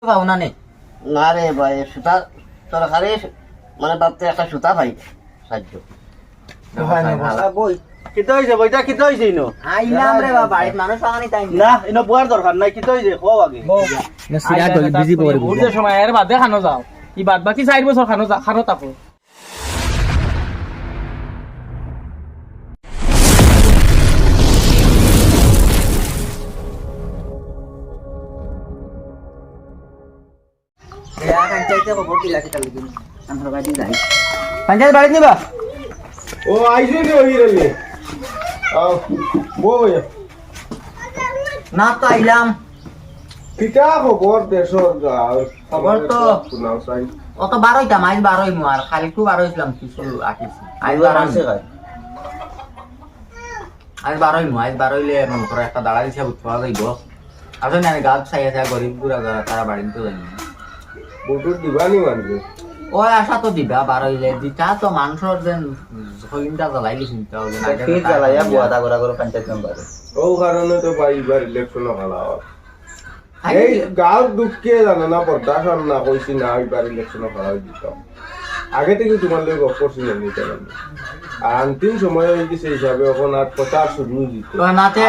পাও না নে না রে ভাই সুতা সরকারি মানে ভাবতে একটা সুতা পাই সাহায্য বই কিতা হইছে বইটা কিতা হইছে ইনো আইলাম রে বাবা বাড়ির মানুষ পাগানি টাইম না ইনো বুয়ার দরকার নাই কিতা হইছে কও আগে বিজি পড়ে ভোটের সময় এর বাদে খানো যাও ই বাদ বাকি 4 বছর খানো তাপো পঞ্চায়েত বাড়ি নিবা ও আইছে নি ওই রে আও বই না তো আইলাম কিতা খবর দেশর গাও খবর তো শুনাও সাই অত 12টা মাইল 12ই মু আর খালি একটু 12 হইছিলাম কিছু আটিছি আইল আছে গায় আজ 12ই মু আজ 12 হইলে মন করে একটা দাঁড়া দিছে উঠবা যাইব আসলে আমি গাছ ছাইয়া গরিব গুড়া যারা তারা বাড়িতে তো জানি বুটুর দিবানি মানবে ওই আশা তো দিবা 12 হইলে দিটা তো মানুষের যেন হইমটা জ্বালাইলি চিন্তা হবে না ফির জ্বালাইয়া বুয়াদা করা করে পঞ্চায়েত মেম্বারে ও কারণে তো বাইবার ইলেকশন হলা এই গাঁর দুঃখে জানো না পর্দাশন না কইছি না এইবার ইলেকশন হলা দিতাম আগে থেকে তোমার লোক অপরছিল নিতে পারবে আর অন্তিম সময় হয়ে গেছে হিসাবে এখন আর প্রচার শুরু দিত তো নাতে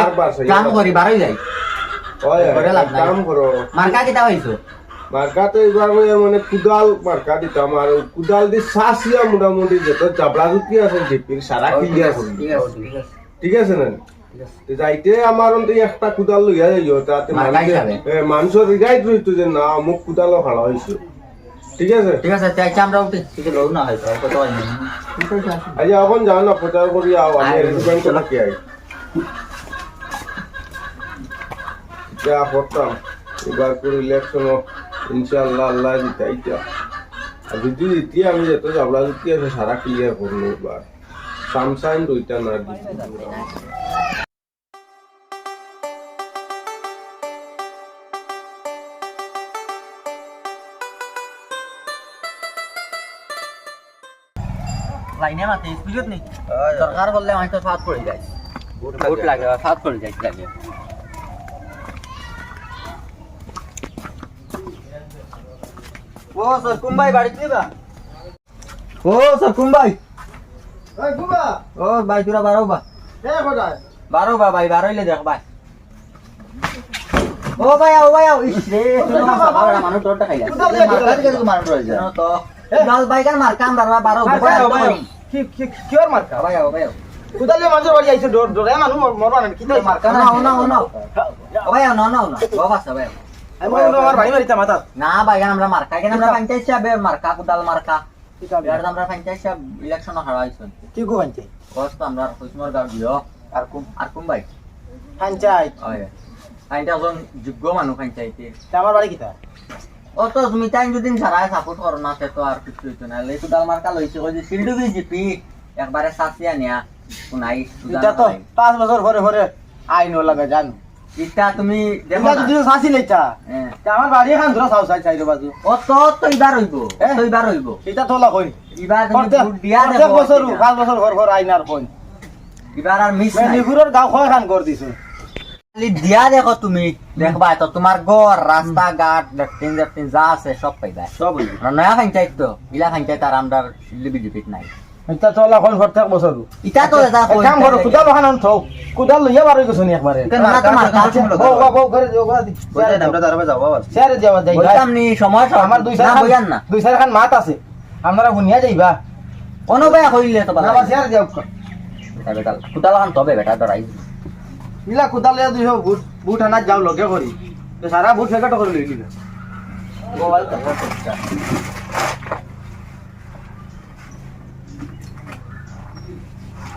কাম করি 12ই যাই করে লাভ নাই। কাম করো মার্কা কিটা হইছো মার্কা তো এবার মানে কুদাল মার্কা দিতাম আর কুদাল দি সাসিয়া মোটামুটি যত চাবড়া জুতি আছে জিপির সারা ক্লিয়ার করবি ঠিক আছে ঠিক আছে ঠিক আছে না যাইতে আমার অন্ত একটা কুদাল লইয়া যাইও তাতে মার্কা হিসাবে? মানুষের রিগাইড রইতো যে না অমুক কুদালও খাড়া হয়েছে ঠিক আছে ঠিক আছে চাই আমরা উঠি কিছু লোক না হয়তো কত হয় না আচ্ছা এখন যাও না প্রচার করি আও আমি রেজিমেন্ট থাকি আই যা করতাম এবার করে ইলেকশন ইনশাআল্লাহ আল্লাহ জিতাইতা আর যদি জিতি আমি যত চাবড়া জুতি আছে সারা ক্লিয়ার করবো এবার সামসাইন দুইটা না লাইনে মাতে স্পিডত নি দরকার করলে আমি তো সাত পড়ে যাই ভোট লাগে সাত পড়ে যাই লাগে ও সরকুম ভাই বাড়ি নিবা ও সরকুম ভাই এই কুবা ও ভাই তোরা বারো বা এ কোথায় বারো বা ভাই বারো হইলে দেখ ভাই ও ভাই আও ইস রে তুমি সকালে মানুষ তোরটা খাইলা মার্কা দিকে তুমি মানুষ রইছে তো লাল ভাই কার মার্কা আমরা বারো কিয়র মার্কা ভাই আও কুদালে মানুষের বাড়ি আইছে ডরে মানুষ মরবা না কি তাই মার্কা না না ভাই আও না বাবা সবাই আমি আমার বাড়ি বাড়িতে মাথা না ভাই আমরা মার্কা কেন আমরা পঞ্চায়েত সাহেবের মার্কা কুদাল মার্কা এর আমরা পঞ্চায়েত সাহেব ইলেকশন হারাইছেন কি গো বানছে বস তো আমরা কুসমর গাঁও দিও আর কুম ভাই পঞ্চায়েত ওই আইটা কোন যোগ্য মানুষ পঞ্চায়েতে আমার বাড়ি কিতা ও তো তুমি টাইম দুদিন ছাড়াই সাপোর্ট করো না সে তো আর কিছু হইতো না লেকু ডাল মার্কা লইছে কই যে সিলডু গই জিপি একবারে সাসিয়া নিয়া কোনাই এটা তো 5 বছর পরে পরে আইন লাগে জানো ইটা তুমি দেখো এটা যদি সাসি লইতা হ্যাঁ আমার বাড়ি খান ধরা সাউ সাই চাইরো বাজু ও তো ইবার হইব তো ইবার হইব এটা তোলা কই ইবার তুমি ভোট দিয়া প্রত্যেক দেখো বছর 5 বছর পর আইন আর কই ইবার আর মিস নাই নিগুরের গাঁও খয় খান করে দিছে খালি দিয়া দেখো তুমি দেখবা তো তোমার ঘর রাস্তা ঘাট লেফটিন যা আছে সব পাইবা সব হইছে নয়া পঞ্চায়েত তো ইলা পঞ্চায়েত আর আমরা বিজেপিত নাই এটা তোলা কোন প্রত্যেক বছর ইটা তো এটা কাম করো কুদাল খান থও কুদাল লইয়া বারই গছনি একবারে না তো মার্কা আছে বউ ঘরে যাও গাদি আমরা তারপরে যাবো আবার স্যার যাওয়া যাই বইতামনি সময় আমার দুই না চার বইয়ান না দুই চার খান মাত আছে আমরা বুনিয়া যাইবা অনুবায় হইলে তো না বাবা স্যার যাও বেটা কুতাল খান তবে বেটা ডরাই ইলা কুদাল লইয়া দুইশো বুট আনা যাও লগে করি তো সারা বুট ফেকাটো করে লই লিবা গোয়াল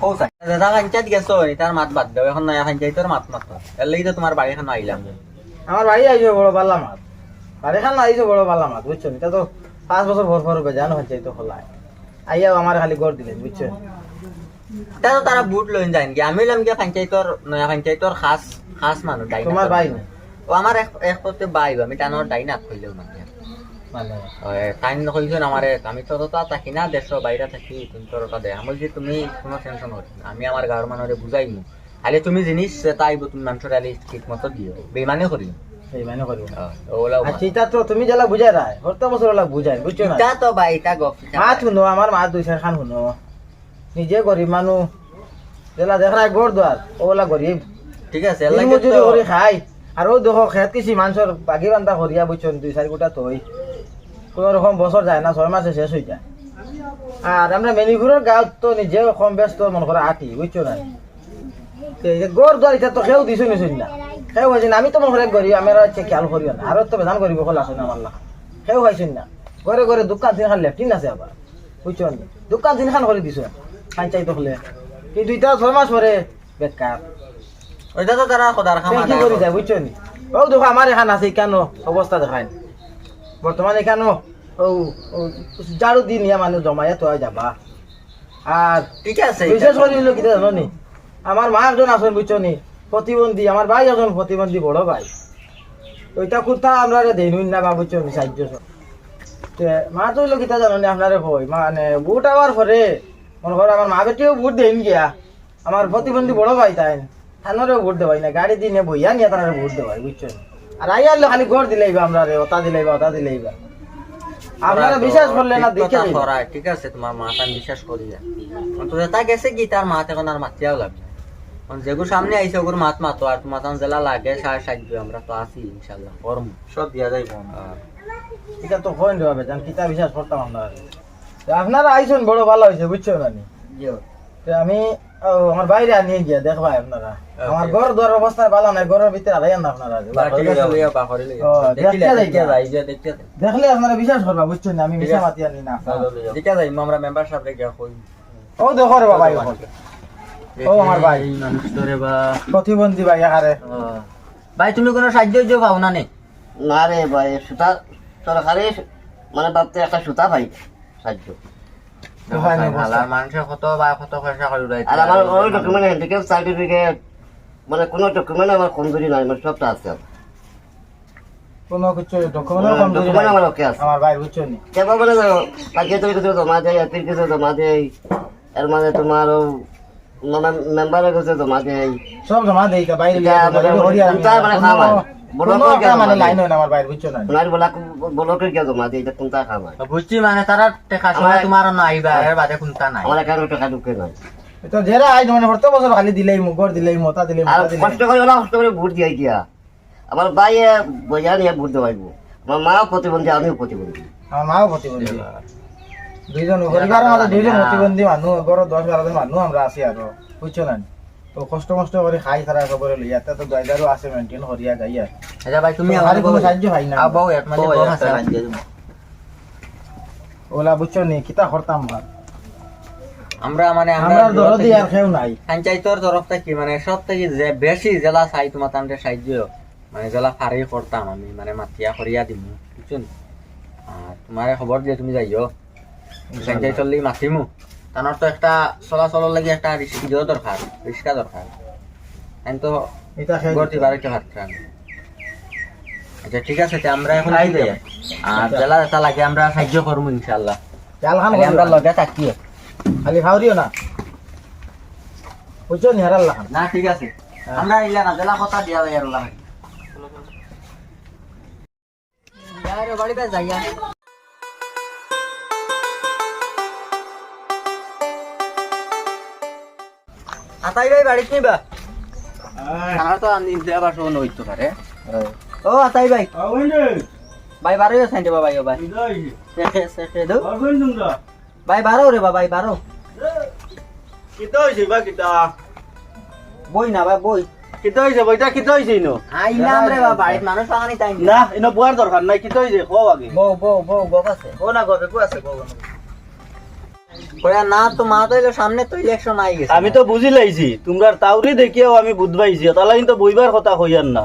ও স্যার দাদা পঞ্চায়েত গেছো তার মাত বাদ দাও এখন নয়া পঞ্চায়েতের মাত মাত এর লাগি তো তোমার বাড়ি খান আইলাম আমার বাড়ি আইছো বড় বালা মাত বাড়ি খান আইছো বড় বালা মাত বুঝছো এটা তো 5 বছর ভর ভর বেজানো হচ্ছে তো খোলায় আইয়া আমার খালি গড় দিলেন বুঝছো তা তো তারা বুট লইন যাইন কি আমি লইম কি পঞ্চায়েতের নয়া পঞ্চায়েতের খাস মানুষ ডাইনা তোমার ভাই না ও আমার এক করতে বাইব আমি টানোর ডাইনা কইলেও না মানে টাইম কইছেন আমারে আমি তো থাকি না দেশ বাইরে থাকি তুমি তোর কথা দেয় আমি বলছি তুমি কোনো টেনশন হচ্ছে না আমি আমার গাঁর মানুষে বুঝাইমু খালি তুমি জিনিস তাইব তুমি মানুষের আলি ঠিক মতো দিও বেমানে করি বেইমানি করবো না। ওলা আচ্ছা এটা তো তুমি যেলা বুঝাই রায় হরতে বছর ওলা বুঝাই বুঝছো না এটা তো ভাই এটা গপ মাত শুনো আমার মা দুই চার খান শুনো নিজে গরিব মানুষ যেলা দেখ রায় গড় দোয়ার ওলা গরিব ঠিক আছে দিন মজুরি করে খাই আর ও দেখো খেত কিছু মানুষের বাগি বান্ধা করিয়া বুঝছো দুই চার গোটা তৈ কোনো রকম বছর যায় না 6 মাসে শেষ হয়ে যায় আর আমরা মেনিগুড়ের গাঁত তো নিজে কম ব্যস্ত মনে করে আটি বুঝছো না গড় দোয়ার এটা তো খেয়েও দিছো নিছুন না খেয়েও হয়েছে না আমি তো মনে করে গরিব আমি হচ্ছে খেয়াল করিও না আর তো বেদান করিব কল আসে না আমার লাখ খেয়েও হয়েছেন না ঘরে ঘরে দোকান তিনখান লেফটিন আছে আবার বুঝছো না দোকান তিনখান করে দিছো পঞ্চায়েত হলে কিন্তু এটা 6 মাস পরে বেকার ওইটা তো তারা খোদার খামা কি করি যায় বুঝছো নি ও দেখো আমার এখান আছে কেন অবস্থা দেখায় বর্তমানে কেন ও জাড়ু দিন ইয়া মানুষ জমাইয়া তো যাবা আর ঠিক আছে বিশেষ করে হলো কি জানো নি আমার মা একজন আছেন বুঝছো নি প্রতিবন্ধী আমার ভাই একজন প্রতিবন্ধী বড় ভাই ওইটা কোথা আমরা দেই না বা বুঝছো নি সাহায্য মা তো হইলো কিতা জানো নি আপনারে কই মানে বুট আবার পরে মনে করো আমার মা বেটিও বুট দেন গিয়া আমার প্রতিবন্ধী বড় ভাই তাই থানারেও ভোট দেওয়াই না গাড়ি দিয়ে বইয়া নিয়ে তারা ভোট দেওয়াই বুঝছো আর আইয়ারলে খালি গড় দিলেইবা আমরা রে ওটা দিলেইবা আপনারা বিশ্বাস করলে না দেখে ঠিক আছে তোমার মাথা আমি বিশ্বাস করি না তো এটা গেছে কি তার মাথা এখন আর মাতিয়াও লাগবে যেগুলো সামনে আইসে ওগুলো মাতো আর তোমার তখন জেলা লাগে সাহায্য আমরা তো আছি ইনশাল্লাহ করম সব দিয়া যাইব এটা তো ফোন দেওয়া জান কিতা বিশ্বাস করতাম আপনারা আইসুন বড় ভালো হয়েছে বুঝছো না নি আমি আমার বাইরে আনিয়ে গিয়া দেখবা আপনারা আমার ঘর দর অবস্থা ভালো নাই ঘরের ভিতরে আড়াই না আপনারা দেখলে আপনারা বিশ্বাস করবা বুঝছো না আমি মিশা মাতি আনি না আমরা মেম্বার সাহেব রেখে কই ও দেখো রে বাবা ও আমার ভাই মানুষ তোরে বা প্রতিবন্ধী ভাই আরে ভাই তুমি কোনো সাহায্য পাও না নে না রে ভাই সুতা সরকারি মানে ভাবতে একটা সুতা পাই সাহায্য হালার মানুষের কত বা কত পয়সা করে উড়াইছে আর আমার ওই ডকুমেন্ট হ্যান্ডিক্যাপ সার্টিফিকেট মানে কোনো ডকুমেন্ট আমার কমজোরি নাই মানে সবটা আছে কোনো কিছু ডকুমেন্ট কমজোরি ডকুমেন্ট আমার ওকে আছে আমার ভাই বুঝছো নি কেবল বলে কালকে তো কিছু জমা দেয় অ্যাপিল কিছু জমা দেয় এর মানে তোমার মেম্বারের কাছে জমা দেয় সব জমা দেই তা বাইরে মানে লাইন হয় না আমার ভাই বুঝছো না ওনার বলকে গিয়ে জমা দেয় এটা কোনটা খামায় বুঝছি মানে তারা টেকা সময় তোমার না আইবা এর বাদে কোনটা নাই আমার এখানে টাকা ঢুকে নাই তো যারা আইন মানে প্রত্যেক বছর খালি দিলেই মুগর দিলেই মতা দিলেই আর মতা দিলেই কষ্ট করে ওরা কষ্ট করে ভোট দিয়ে গিয়া আমার ভাই বইয়া নিয়ে ভোট দেওয়াইব আমার মাও প্রতিবন্ধী আমিও প্রতিবন্ধী আমার মাও প্রতিবন্ধী দুইজন পরিবারের মধ্যে দুইজন প্রতিবন্ধী মানুষ গড় 10-12 জন মানুষ আমরা আছি আর বুঝছো না তো কষ্ট করে খাই তারা খবরে লইয়া তা তো গাইদারও আছে মেইনটেইন করিয়া গাইয়া আচ্ছা ভাই তুমি আমার কোনো সাহায্য হয় না আবাও এক মানে কম আছে ওলা বুঝছো নি কিতা করতাম আমরা মানে আমরা দরদি আর কেউ নাই পঞ্চায়েতের তরফ থেকে মানে সব থেকে যে বেশি জেলা চাই তোমার তান্তে সাহায্য মানে জেলা ফারি করতাম আমি মানে মাতিয়া করিয়া দিম বুঝছো আর তোমার খবর দিয়ে তুমি যাইও পঞ্চায়েতের লাগি মাতিমু তানোর তো একটা চলাচলের লাগি একটা রিক্সা দরকার আমি তো এটা খেয়ে গড়তি বাড়িতে ভাবতাম আচ্ছা ঠিক আছে আমরা এখন আই যাই আর জেলা এটা লাগে আমরা সাহায্য করবো ইনশাআল্লাহ চাল খান আমরা লগে থাকি খালি খাওয়ারিও না বুঝছো নি হারাল্লাহ না ঠিক আছে আমরা ইলা না জেলা কথা দিয়া যায় আর লাগে यार बड़ी पे जाइया আতাই ভাই বাড়িতে নিবা আর তো আনি দেবা শোন হইতো পারে ও আতাই ভাই ভাই বারো সাইন্টে ভাই ও ভাই দেখে দো ভাই বারো রে ভাই বারো কিতা হইছে বা কিতা বই না ভাই বই কিতা হইছে বইটা কিতা হইছে ইনো আইলাম রে বাড়িতে মানুষ পাগানি তাই না ইনো বুয়ার দরকার নাই কিতা হইছে কও আগে বউ আছে ও না গবে কো আছে বউ কয়া না তো মা তো সামনে তো ইলেকশন আই গেছে আমি তো বুঝি লাইছি তোমরা তাউরি দেখিয়াও আমি বুঝবাইছি তাহলে কিন্তু বইবার কথা কইয়ার না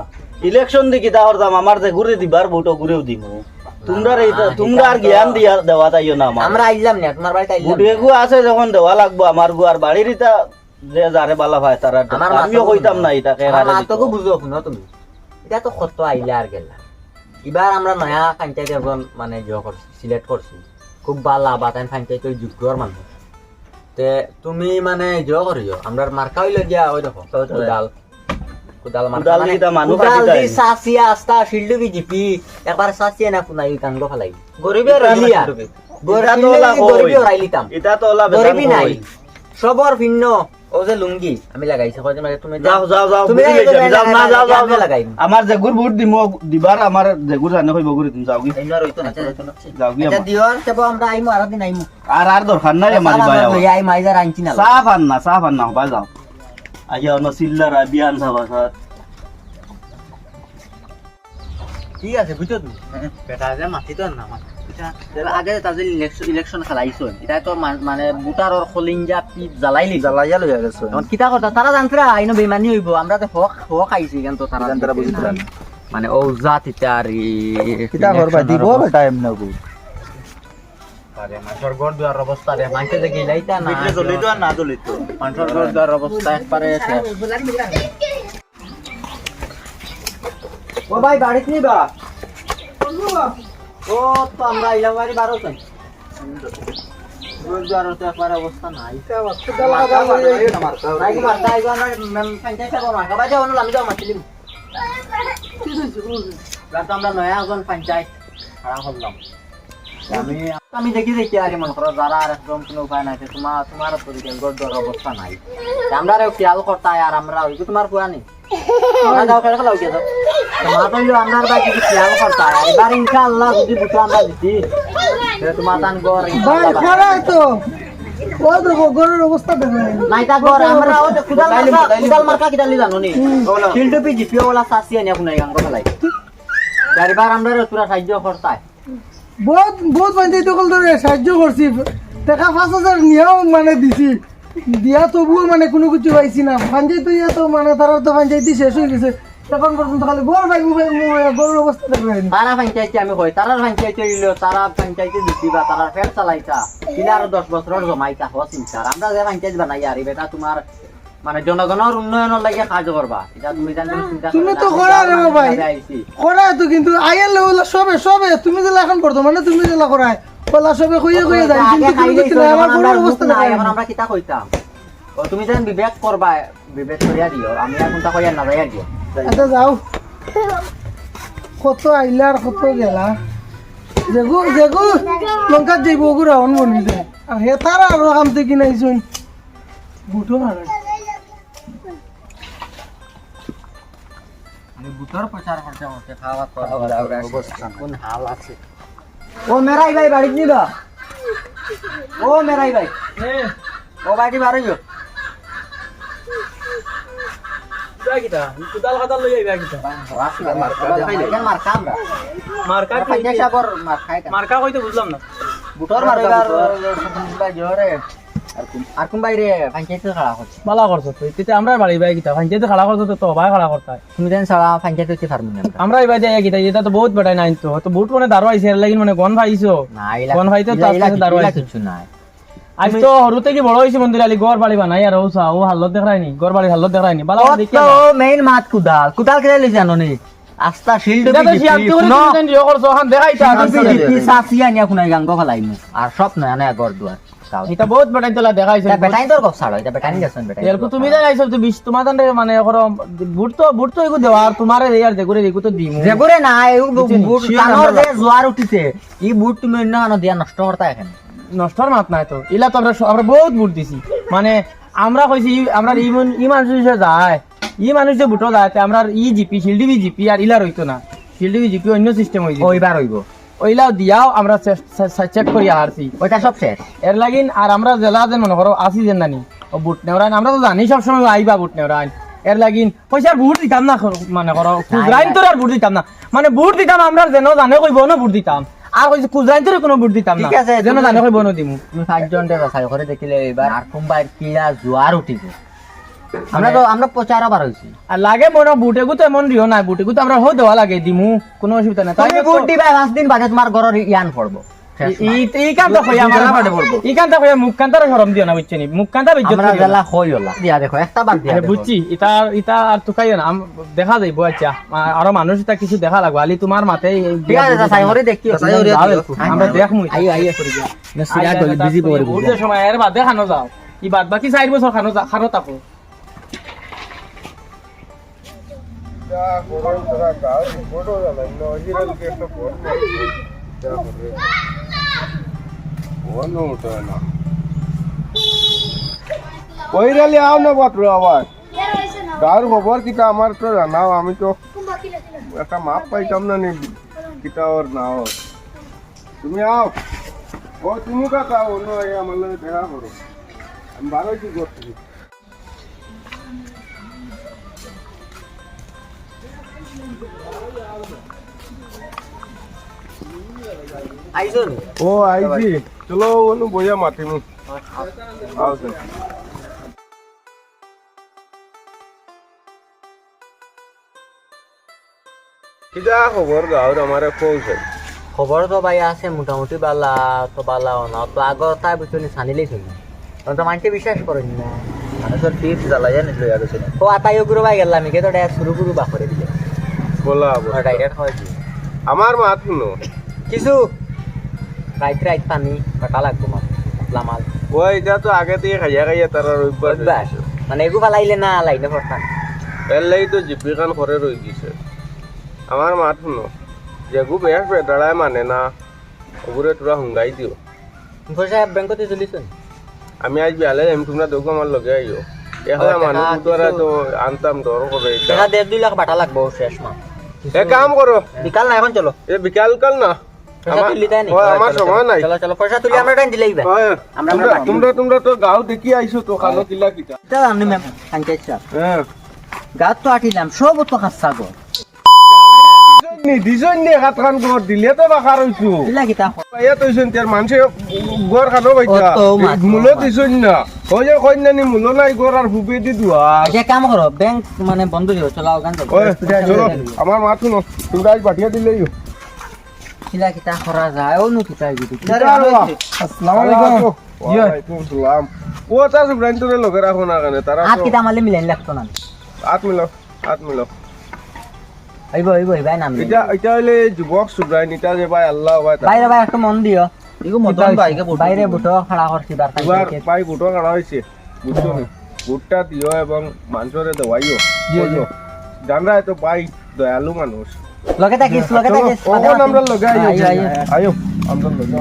ইলেকশন দেখি তাহর দাম আমার যে ঘুরে দিবার ভোটও ঘুরেও দিব তোমরা আর জ্ঞান দিয়া দেওয়া তাইও না আমরা আইলাম না তোমার বাড়িতে আইলাম ভোট এগু আছে যখন দেওয়া লাগবো আমার গু আর বাড়ির ইটা যে যারে বালা ভাই তারা আমিও কইতাম না এটাকে তোকে বুঝো শুনো তুমি এটা তো কত আইলা আর গেলা এবার আমরা নয়া পঞ্চায়েত এখন মানে সিলেক্ট করছি খুব বালা বাতান পঞ্চায়েতের যোগ্যর মানুষ তে তুমি মানে করিও আমরা মার্কা হইলে গিয়া ওই দেখো ডাল কুদাল কুদাল দিতা মানুহ কুদাল কাটি দি দেয়। সাসিয়া আস্তা শিল্ড বিজেপি একবার সাসিয়া না কুনাই কাঙ্গ ফলাই গরিবে রাইলি আর এটা তো ওলা কই। গরিবি ওরাইলিতাম এটা তো ওলা বেদান গরিবি নাই কই। সবর ভিন্ন ও যে লুঙ্গি আমি লাগাইছি কয়দিন আগে তুমি যাও যাও যাও তুমি বুঝি লৈছি আমি। যাও না যাও যাও আমি লাগাই আমার জেগুর বুট দিম দিবার আমার জেগুর জানে কইব গুরি তুমি যাও কি এইনার হইতো না যাও কি আচ্ছা দিওর কেবো আমরা আইমু আর দিন আইমু আর দরকার নাই আমার ভাই আই মাইজার আনছি না সাফ আন্না হবা যাও আইয়া অন্য সিল্লার বিয়ান সাবা সাত ঠিক আছে বুঝছো তুমি বেটা যে মাতি তো না আগে তাদের ইলেকশন খেলাইছো এটা তো মানে বুটারর খলিঞ্জা পিপ জ্বালাইলি জ্বালাইয়া লইয়া গেছো এখন কিতা কথা তারা জানতরা আইনো বেমানি হইব আমরা তো হক আইছি কিন্তু তারা বুঝিতাম মানে ও জাত ইতার কিতা করবা দিব বেটা এমনে কই আরে মাছর গড় দুয়ার অবস্থা রে মানতে যে গিলাইতা না বিটলে চলি তো আর না চলি তো মাছর গড় দুয়ার অবস্থা একবারে শেষ ও ভাই বাড়িতে নিবা ও তো আমরা ইলামারি 12 জন গড় দুয়ার তো একবারে অবস্থা নাই নাই কি মারতা আইগো আমরা পঞ্চায়েত সভা মারকা বাজে অনুল আমি তো মারছিলাম রাত আমরা নয়া এখন পঞ্চায়েত খারাপ হলাম আমি দেখি আর মনে করো যারা আর একদম কোনো উপায় নাই তোমার গড় অবস্থা নাই আমরা খেয়াল করতে আর আমরা ওই তোমার পুরা নেই যাও খেলা খেলা উঠে যাও মা তো আমরা বা কিছু খেয়াল করতে এবার ইনশাআল্লাহ যদি বুঝো আমরা দিচ্ছি তোমার তান গড় নাইতা গড় আমরা কুদাল মার্কা কিদালি জানো নি ফিল্ড পি জিপিও ওলা সাসিয়া নিয়া কোনাই গাঙ্গ খেলাই চারবার আমরা পুরা সাহায্য করতে বহুত পঞ্চায়েত সকল ধরে সাহায্য করছি টাকা 5,000 নিয়েও মানে দিছি দিয়া তবুও মানে কোনো কিছু পাইছি না পঞ্চায়েত ইয়া তো মানে তারা তো পঞ্চায়েতই শেষ হয়ে গেছে এখন পর্যন্ত খালি গড় পাইবো গড়ের অবস্থা দেখবেন তারা পঞ্চায়েতে আমি কই তারা পঞ্চায়েতে দিল তারা পঞ্চায়েতে দিছি বা তারা ফের চালাইতা কিনা আর 10 বছর জমাইতা হসিন স্যার আমরা যে পঞ্চায়েত বানাই আর বেটা তোমার মানে জনগণের উন্নয়নের লাগে কাজ করবা এটা তুমি জানতে চিন্তা তুমি তো করা রে ভাই করা তো কিন্তু আইএল লেভেল সবে তুমি যেলা এখন বর্তমানে তুমি যেলা করায় ওলা সবে কইয়ে যাই কিন্তু কোনো কিছু নাই আমার গড়ের অবস্থা দেখেন এখন আমরা কিতা কইতাম ও তুমি যেন বিবেক করবা বিবেক করিয়া দিও আমি আর কোনটা কইয়া না যাই আর দিও আচ্ছা যাও কত আইলা আর কত গেলা যেগু লঙ্কার যাইব ওগুলো অন বনি যায় আর হে তারা আরো কামতে কিনাইছুন বুটো মারা আমি বুতর প্রচার করতে হতে খাওয়া অবস্থা কোন হাল আছে ও মেরাই ভাই বাড়ি নিবা ও মেরাই ভাই ও বাড়ি বাড়িও কিটা কুদাল খাদাল লই আইবা কিটা মার্কা কইতে বুঝলাম না আর কোন বাইরে পঞ্চায়েতে খাড়া করছে বালা করছো তুই তেতে আমরা বাড়ি বাই কিটা পঞ্চায়েতে খাড়া করছো তো ভাই খাড়া করতে হয় তুমি জানি সারা পঞ্চায়েত হচ্ছে ফার্মিং আমরা এবার যাই কিটা এটা তো বহুত বেটাই নাই তো বহুত মানে দারো আইছে এর লাগি মানে গন ভাইছো গন ভাইতে তো আজকে দারো আইছে কিছু নাই আজ তো হরু থেকে বড় হইছে মন্দির আলি গড় বাড়ি বানাই আর ও হালত দেখায়নি গড় বাড়ি হালত দেখায়নি বালা দেখি তো মেইন মাত কুদাল কে লই জানো নি আস্তা শিল্ড এটা তো শিয়াল কি করে তুমি জানি করছো হান দেখাইতা সাসিয়া নিয়া কোনাই গাঙ্গ ফলাইমু আর সব নয়া নয়া ঘর দুয়ার এটা বহুত বেটাই তোলা দেখাইছে বেটাই তোর কথা ছাড়ো এটা বেটাই গেছেন বেটাই এলকো তুমি জানি আইছো তো 20 তোমার দান্ডে মানে করো বুট তো এগো দেওয়া আর তোমারে ইয়ার দেখুরে এগো তো দিমু যেগুরে না এই বুট কানর যে জোয়ার উঠিছে এই বুট তুমি অন্য আনো দিয়া নষ্ট করতা এখানে নষ্টর মাত নাই তো ইলা তো আমরা বহুত বুট দিছি মানে আমরা কইছি আমরা ই মানুষ যায় ই মানুষ যে বুটো যায় আমরা ই জিপি শিলডি জিপি আর ইলা রইতো না শিলডি জিপি অন্য সিস্টেম হইছে ওইবার হইব ওইলাও দিয়াও আমরা চেক করি আরছি ওইটা সব শেষ এর লাগিন আর আমরা জেলা যেন মনে করো আসি যেন নানি ও বুট নেওরান আমরা তো জানি সব সময় আইবা বুট নেওরান এর লাগিন পয়সা বুট দিতাম না মানে করো খুচরাইন তোর আর বুট দিতাম না মানে বুট দিতাম আমরা যেন জানে কইব না বুট দিতাম আর কইছে খুচরাইন তোর কোনো বুট দিতাম না ঠিক আছে যেন জানে কইব না দিমু তুমি 5 জন দেবা সাই করে দেখিলে এবার আর কোনবার কিলা জোয়ার উঠিছে আমরা প্রচার আবার হইছি আর লাগে মনে বুটে গুতো এমন দিও না বুটে গুতো আমরা হো দেওয়া লাগে দিমু কোনো অসুবিধা নাই তুমি বুট দিবা 5 দিন বাদে তোমার ঘরের ইয়ান পড়বো এই কান্তা কই আমার এই কান্তা কই মুখ কান্তার শরম দিও না বুঝছেনি মুখ কান্তা বেজ্জত আমরা জেলা হইলা দিয়া দেখো একটা বার দিয়া দেখো বুঝছি এটা আর তো কাইও না দেখা যাইবো আচ্ছা আরো মানুষ এটা কিছু দেখা লাগবে আলি তোমার মাথায় ঠিক আছে সাই করে দেখিও আমরা দেখমু আইও করি গিয়া নসিরা গলি বিজি পড়ে বুঝে সময় এর বাদে খানো যাও ই বাদ বাকি 4 বছর খানো থাকো যা করে তোরা গাও রিপোর্টও জানাই না হিরালকে একটা ফোন করছে যা করে ফোন উঠে না কইরালি আও না বাতর আবার গাঁর খবর কিটা আমার তো জানাও আমি তো একটা মাপ পাইতাম না নি কিটা ওর নাও তুমি আও ও তুমি কাকা অন্য আমার লগে দেখা করো আমি বারোই কি করছি আইছো নি ও আইছি চলো অনু বইয়া মাতিমু আওছে কিটা খবর গাঁর আমারে কইছে খবর তো ভাই আছে মোটামুটি বালা তো বালা না তো আগর তাই বুঝলি ছানিলেই শুনি তো মানুষে বিশ্বাস করেন না মানুষের টিপস জ্বালাই জানি লই আগেছে তো আতাইও গুরু ভাই গেলাম কে তো ডাইরেক্ট শুরু গুরু বা করে দিলে বলা ডাইরেক্ট হয় কি আমার মাত শুনো কিছু রাইত পানি কাটা লাগবো মাছ পাতলা মাল ও এটা তো আগে থেকে খাইয়া খাইয়া তারা রইবার বুঝবাস মানে এগু ফালাইলে না লাইনে পড়তাম এর লাগি তো জীবিকান করে রই গেছে আমার মাত শুনো যেগু বেশ বেটাড়ায় মানে না ওগুলো তোরা হুঙ্গাই দিও পয়সা ব্যাংকতে চলিছেন আমি আজ বিয়ালে যাম তোমরা দেখো আমার লগে আইও এখন মানুষ তোরা তো আনতাম দর করে টাকা 1.5-2 লাখ বাটা লাগবো শেষ মাস এক কাম করো বিকাল না এখন চলো এ বিকাল কাল না পয়সা তুলি তাই নি আমার সময় নাই চলো চলো পয়সা তুলি আমরা টাইম দিলেই তোমরা তো গাঁও দেখি আইছো তো খালো কিলা কিটা এটা আমি ম্যাম পঞ্চায়েত সাহেব হ্যাঁ গাত তো আটিলাম সব তো খাচ্ছা গো দিছন নি হাত খান কর দিলে তো বাকা রইছো কিলা কিতা পাইয়া তৈছন তার মানুষে গর খানো বাইতা অত মাছ। মূল দিছন না কই যে কইনা নি মূল নাই গর আর ফুপে দি দুয়া আচ্ছা কাম করো ব্যাংক মানে বন্ধ দিও চলো গান চলো ওই চলো আমার মাত শুনো তোমরা আজ পাঠিয়ে দিলেই কিলা কিতা করা যায় ও নু কিতা গিয়ে আসসালামু আলাইকুম ওয়ালাইকুম সালাম ও তা সুব্রাইন তোরে লগে রাখো না কেন তারা হাত তো কিতা মারলে মিলাইন লাগতো না হাত মিলাও আইবো ভাই নাম এটা হইলে যুবক সুব্রাইন এটা যে ভাই আল্লাহ ভাই বাইরে ভাই একটা মন দিও এগো মতন বাইকে বাইরে বুটো খাড়া করছি এবার পাই বুটো কাটা হয়েছে বুঝছো নি বুটটা দিও এবং মাংসরে দেওয়াইও বুঝছো জানরা তো পাই দয়ালু মানুষ লগে থাকিস চলো, ওখন আমরা লগে আইও আইও আমরা লগে